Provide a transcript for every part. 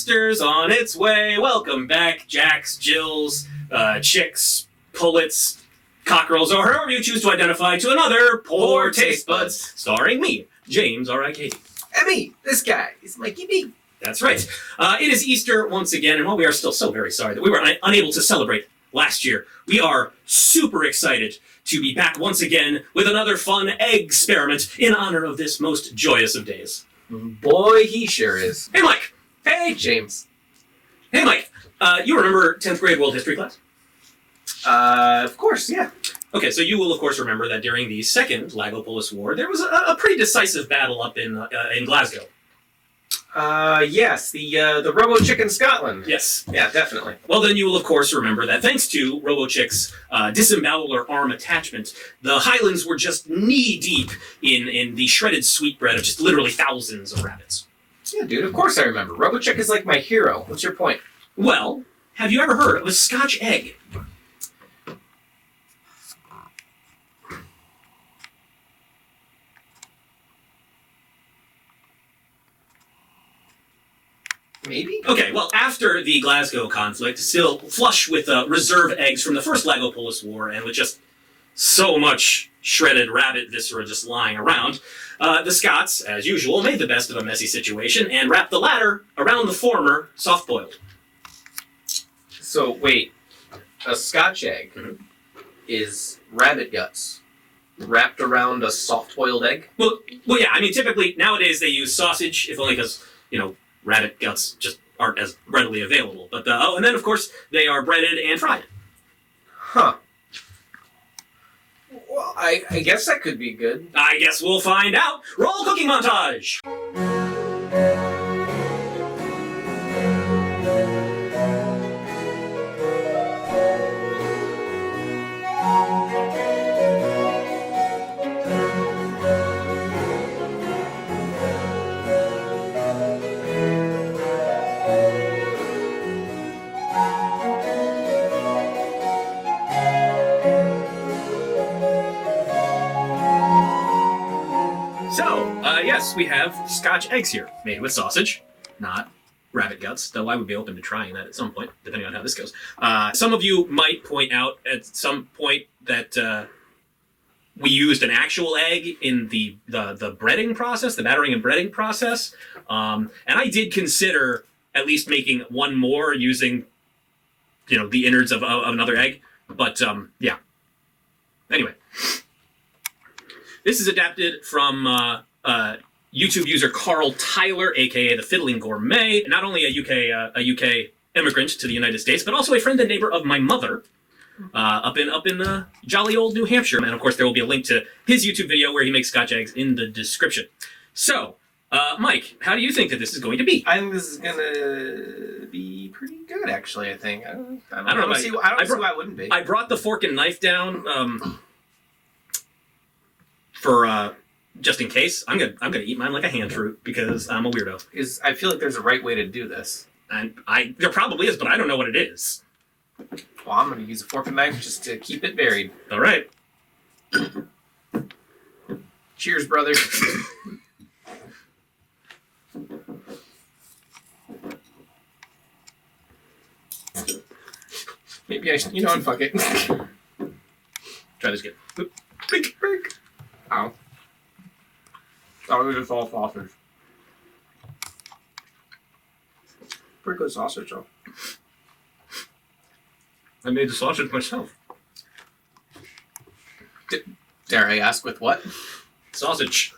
Easter's on its way. Welcome back, Jacks, Jills, Chicks, Pullets, Cockerels, or however you choose to identify, to another Poor Taste Buds, starring me, James R.I.K. And me, this guy, is Mikey B. That's right. It is Easter once again, and while we are still so very sorry that we were unable to celebrate last year, we are super excited to be back once again with another fun egg experiment in honor of this most joyous of days. Boy, he sure is. Hey, Mike. Hey, James. Hey, Mike. You remember 10th grade world history class? Of course, yeah. Okay, so you will, of course, remember that during the Second Lagopolis War, there was a pretty decisive battle up in Glasgow. Yes, the RoboChick in Scotland. Yes. Yeah, definitely. Well, then you will, of course, remember that thanks to RoboChick's disemboweler arm attachment, the Highlands were just knee-deep in the shredded sweetbread of just literally thousands of rabbits. Yeah, dude, of course I remember. RoboChick is like my hero. What's your point? Well, have you ever heard of a Scotch egg? Maybe? Okay, well, after the Glasgow conflict, still flush with reserve eggs from the First Lagopolis War, and with just so much shredded rabbit viscera just lying around, the Scots, as usual, made the best of a messy situation and wrapped the latter around the former soft-boiled. So, wait. A Scotch egg is rabbit guts wrapped around a soft-boiled egg? Well, yeah, I mean, typically, nowadays they use sausage, if only because, rabbit guts just aren't as readily available. But, and then, of course, they are breaded and fried. Huh. Well, I guess that could be good. I guess we'll find out. Roll cooking montage! Yes, we have Scotch eggs here, made with sausage, not rabbit guts, though I would be open to trying that at some point, depending on how this goes. Some of you might point out at some point that we used an actual egg in the breading process, the battering and breading process, and I did consider at least making one more using, the innards of another egg, but yeah. Anyway, this is adapted from YouTube user Carl Tyler, aka the Fiddling Gourmet, not only a UK immigrant to the United States, but also a friend and neighbor of my mother, up in jolly old New Hampshire. And of course, there will be a link to his YouTube video where he makes Scotch eggs in the description. So, Mike, how do you think that this is going to be? I think this is gonna be pretty good, actually. I think. I don't see why it wouldn't be. I brought the fork and knife down for. Just in case, I'm gonna eat mine like a hand fruit because I'm a weirdo. I feel like there's a right way to do this. And there probably is, but I don't know what it is. Well, I'm gonna use a fork and knife just to keep it buried. All right. Cheers, brother. Maybe I should, and fuck it. Try this again. Bink. Ow. Oh, it was just all sausage. Pretty good sausage, though. I made the sausage myself. Dare I ask with what? Sausage.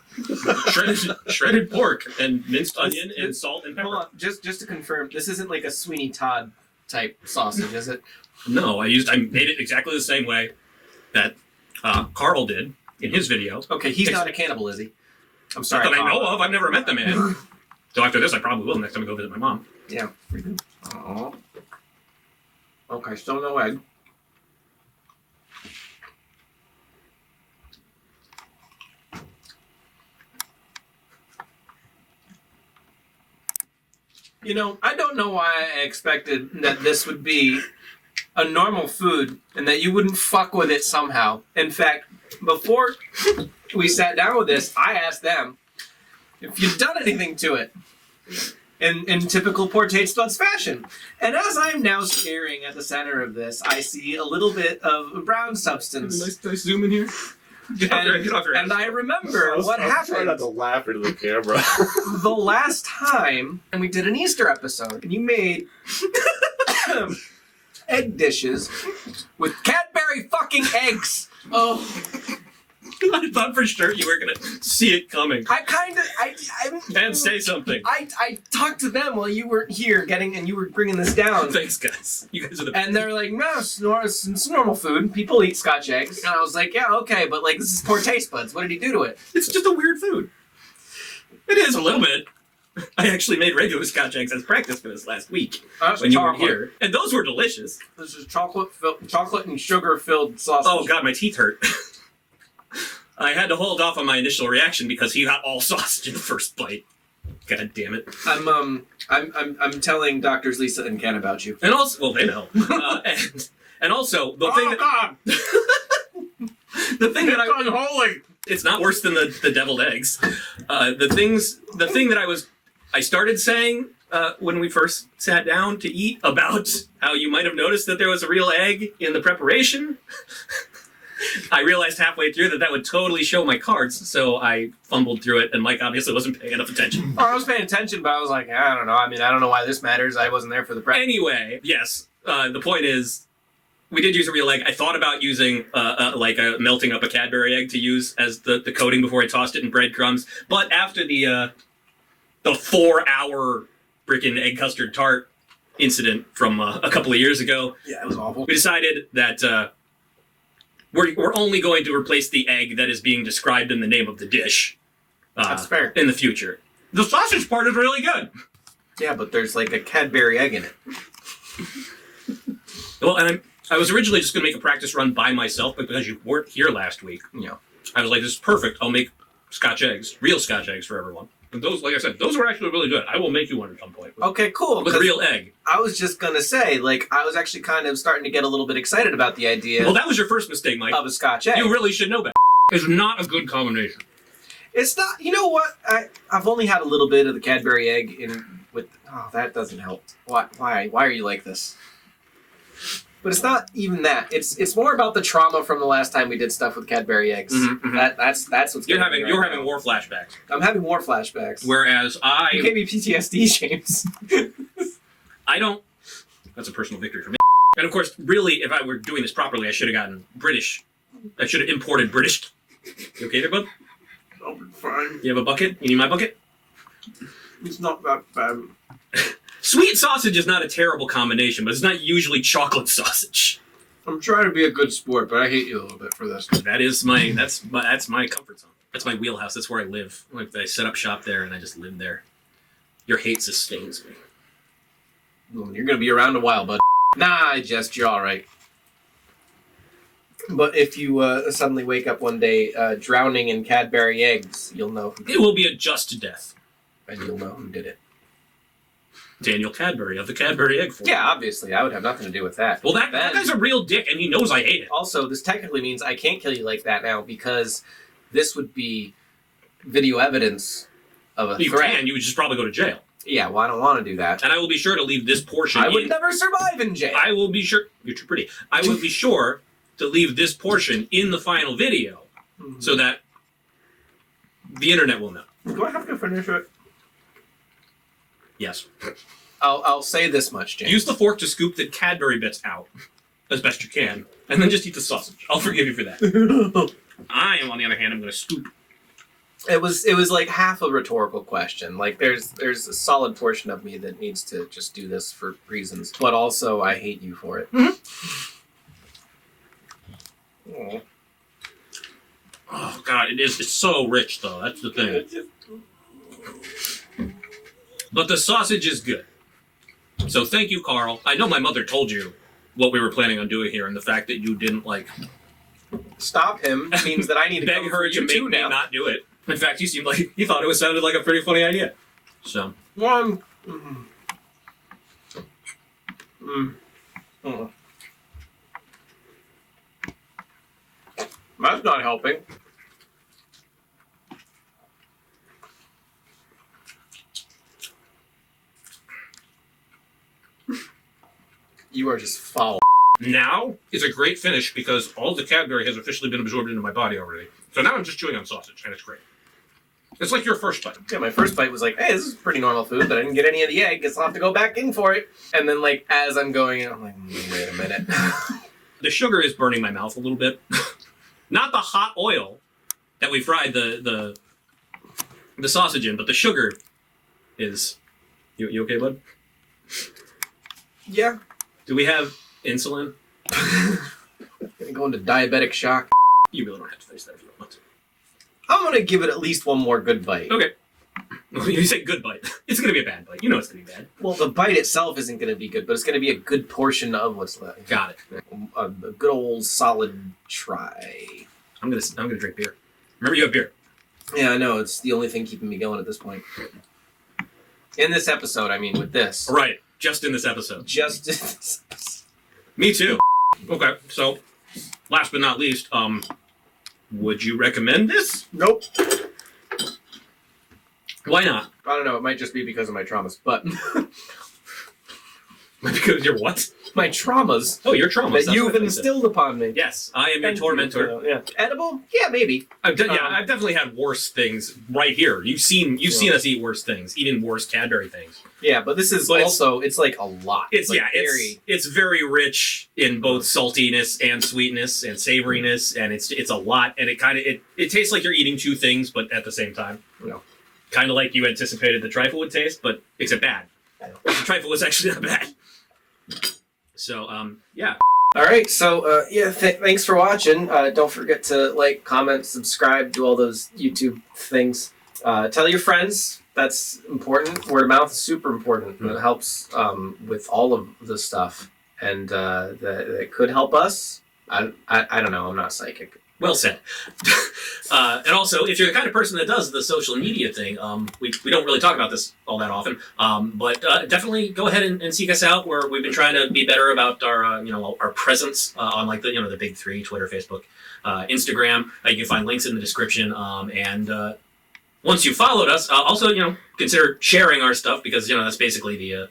shredded pork and minced onion and salt and pepper. Hold on, just to confirm, this isn't like a Sweeney Todd type sausage, is it? No, I made it exactly the same way that Carl did in his video. Okay, he's not a cannibal, is he? I'm sorry. Not that I know of. I've never met the man. So after this, I probably will next time I go visit my mom. Yeah. Oh. Okay, still no egg. I don't know why I expected that this would be a normal food and that you wouldn't fuck with it somehow. In fact, before we sat down with this, I asked them if you'd done anything to it. in typical PoorTasteBuds fashion. And as I'm now staring at the center of this, I see a little bit of brown substance. Nice zoom in here. Get off your ass. And I remember what Try happened not to laugh into the camera. the last time, and we did an Easter episode, and you made egg dishes with Cadbury fucking eggs. Oh. I thought for sure you were gonna see it coming. And say something. I talked to them while you weren't here and you were bringing this down. Thanks, guys. You guys are the And they're like, no, it's normal food. People eat Scotch eggs. And I was like, yeah, okay, but like this is PoorTasteBuds. What did he do to it? It's just a weird food. It is a little bit. I actually made regular Scotch eggs as practice for this last week when you were here, and those were delicious. This is chocolate and sugar filled sausage. Oh god, my teeth hurt. I had to hold off on my initial reaction because he got all sausage in the first bite. God damn it! I'm telling Doctors Lisa and Ken about you. And also, well, they know. And also the thing. God! The thing that It's unholy. It's not worse than the deviled eggs. The thing that I started saying when we first sat down to eat about how you might have noticed that there was a real egg in the preparation. I realized halfway through that would totally show my cards, so I fumbled through it, and Mike obviously wasn't paying enough attention. I was paying attention, but I was like, I don't know. I mean, I don't know why this matters. I wasn't there for the prep. Anyway, yes, the point is, we did use a real egg. I thought about using melting up a Cadbury egg to use as the coating before I tossed it in breadcrumbs, but after the 4-hour freaking egg custard tart incident from a couple of years ago, Yeah, it was awful. we decided that we're only going to replace the egg that is being described in the name of the dish. That's fair. In the future. The sausage part is really good. Yeah, but there's like a Cadbury egg in it. Well, and I was originally just going to make a practice run by myself, but because you weren't here last week, I was like, this is perfect. I'll make Scotch eggs, real Scotch eggs for everyone. And those, like I said, those were actually really good. I will make you one at some point. Okay, cool. With a real egg. I was just going to say, like, I was actually kind of starting to get a little bit excited about the idea Well, that was your first mistake, Mike. of a Scotch egg. You really should know that. It's not a good combination. It's not, you know what? I've only had a little bit of the Cadbury egg that doesn't help. Why are you like this? But it's not even that. It's more about the trauma from the last time we did stuff with Cadbury eggs. Mm-hmm. That's what's You're getting me having right now. war flashbacks. I'm having war flashbacks. Whereas You gave me PTSD, James. I don't. That's a personal victory for me. And of course, really, if I were doing this properly, I should have gotten British. I should have imported British. You okay there, bud? Oh, fine. You have a bucket? You need my bucket? It's not that bad. Sweet sausage is not a terrible combination, but it's not usually chocolate sausage. I'm trying to be a good sport, but I hate you a little bit for this. That's my comfort zone. That's my wheelhouse. That's where I live. Like I set up shop there and I just live there. Your hate sustains me. Well, you're gonna be around a while, bud. Nah, you're all right. But if you suddenly wake up one day drowning in Cadbury eggs, you'll know who did It will be a just death. it, and you'll know who did it. Daniel Cadbury of the Cadbury Egg Form. Yeah, obviously, I would have nothing to do with that. Well, that guy's a real dick, and he knows I hate it. Also, this technically means I can't kill you like that now because this would be video evidence of a You threat. can. You would just probably go to jail. Yeah, well, I don't want to do that. And I will be sure to leave this portion I would never survive in jail. I will be sure... You're too pretty. I will be sure to leave this portion in the final video so that the internet will know. Do I have to finish it? Yes. I'll say this much, James. Use the fork to scoop the Cadbury bits out as best you can, and then just eat the sausage. I'll forgive you for that. I am, on the other hand, I'm going to scoop. It was like half a rhetorical question. Like there's a solid portion of me that needs to just do this for reasons, but also I hate you for it. Oh, God, it's so rich, though. That's the thing. But the sausage is good. So thank you, Carl. I know my mother told you what we were planning on doing here, and the fact that you didn't, Stop him means that I need to beg come her for to you make too me now. not do it. In fact, he seemed like he thought it sounded like a pretty funny idea. So. One. That's not helping. You are just foul. Now is a great finish because all the Cadbury has officially been absorbed into my body already. So now I'm just chewing on sausage, and it's great. It's like your first bite. Yeah, my first bite was like, hey, this is pretty normal food, but I didn't get any of the egg. Guess I'll have to go back in for it. And then, like, as I'm going in, I'm like, wait a minute. The sugar is burning my mouth a little bit. Not the hot oil that we fried the sausage in, but the sugar is... You okay, bud? Yeah. Do we have insulin? Gonna go into diabetic shock. You really don't have to finish that if you don't want to. I'm gonna give it at least one more good bite. Okay. You say good bite. It's gonna be a bad bite. You know it's gonna be bad. Well, the bite itself isn't gonna be good, but it's gonna be a good portion of what's left. Got it. A good old solid try. I'm gonna drink beer. Remember, you have beer. Yeah, I know. It's the only thing keeping me going at this point. In this episode, I mean, with this. Right. Just in this episode. Just in this episode. Me too. Okay. So, last but not least, would you recommend this? Nope. Why not? I don't know. It might just be because of my traumas, but Because you're what? my traumas Oh, your trauma. that you've instilled upon me. Yes, I am your Thank you. tormentor. Yeah. Edible? Yeah, maybe. I've definitely had worse things right here. You've seen us eat worse things, even worse Cadbury things. Yeah, but this is But it's like a lot. It's like it's very rich in both saltiness and sweetness and savoriness, and it's a lot, and it tastes like you're eating two things, but at the same time. No. Kind of like you anticipated the trifle would taste, but except bad. The trifle was actually not bad. So, yeah. All right, so thanks for watching. Don't forget to like, comment, subscribe, do all those YouTube things. Tell your friends. That's important. Word of mouth is super important. Mm-hmm. It helps with all of the stuff, and that could help us. I don't know. I'm not psychic. Well said. And also, if you're the kind of person that does the social media thing, we don't really talk about this all that often, but definitely go ahead and seek us out. Where we've been trying to be better about our our presence on like the big three: Twitter, Facebook, Instagram. You can find links in the description. And once you followed us, also consider sharing our stuff because that's basically the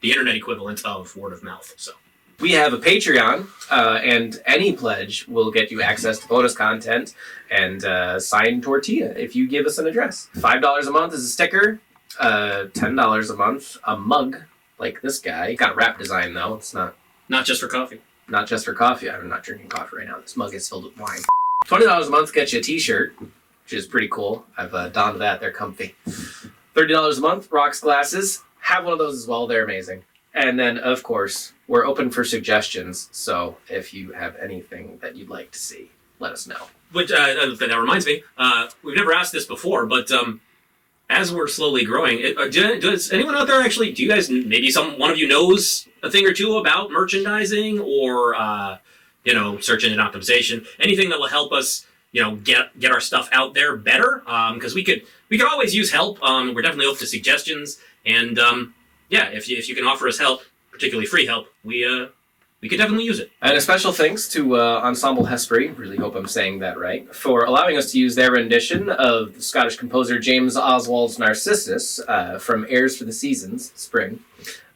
internet equivalent of word of mouth. So. We have a Patreon, and any pledge will get you access to bonus content and signed tortilla if you give us an address. $5 a month is a sticker, $10 a month, a mug like this guy. Got a wrap design though. It's not just for coffee. Not just for coffee. I'm not drinking coffee right now. This mug is filled with wine. $20 a month gets you a t-shirt, which is pretty cool. I've donned that. They're comfy. $30 a month, rocks glasses. Have one of those as well. They're amazing. And then, of course, we're open for suggestions, so if you have anything that you'd like to see, let us know. Which, that reminds me, we've never asked this before, but as we're slowly growing, does anyone out there actually, do you guys, maybe one of you knows a thing or two about merchandising or, search engine optimization, anything that will help us, get our stuff out there better? Because we could always use help. We're definitely open to suggestions, and yeah, if you can offer us help, particularly free help, we could definitely use it. And a special thanks to Ensemble Hespery, really hope I'm saying that right, for allowing us to use their rendition of the Scottish composer James Oswald's Narcissus from Airs for the Seasons, Spring.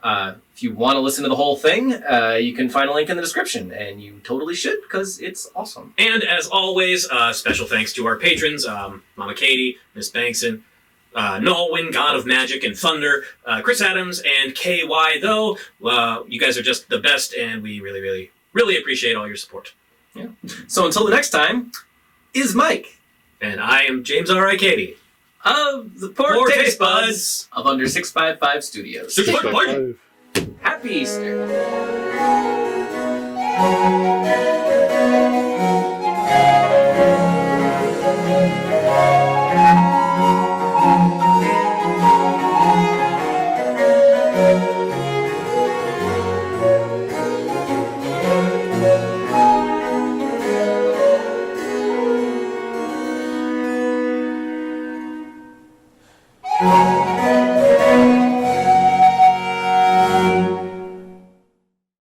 If you want to listen to the whole thing, you can find a link in the description, and you totally should, because it's awesome. And as always, special thanks to our patrons, Mama Katie, Miss Bankson, Nolwyn, God of Magic and Thunder, Chris Adams, and KY, though. You guys are just the best, and we really, really, really appreciate all your support. Yeah. So until the next time, is Mike. And I am James R.I. Katie. Of the PoorTasteBuds of Under 655 Studios. Happy Happy Easter.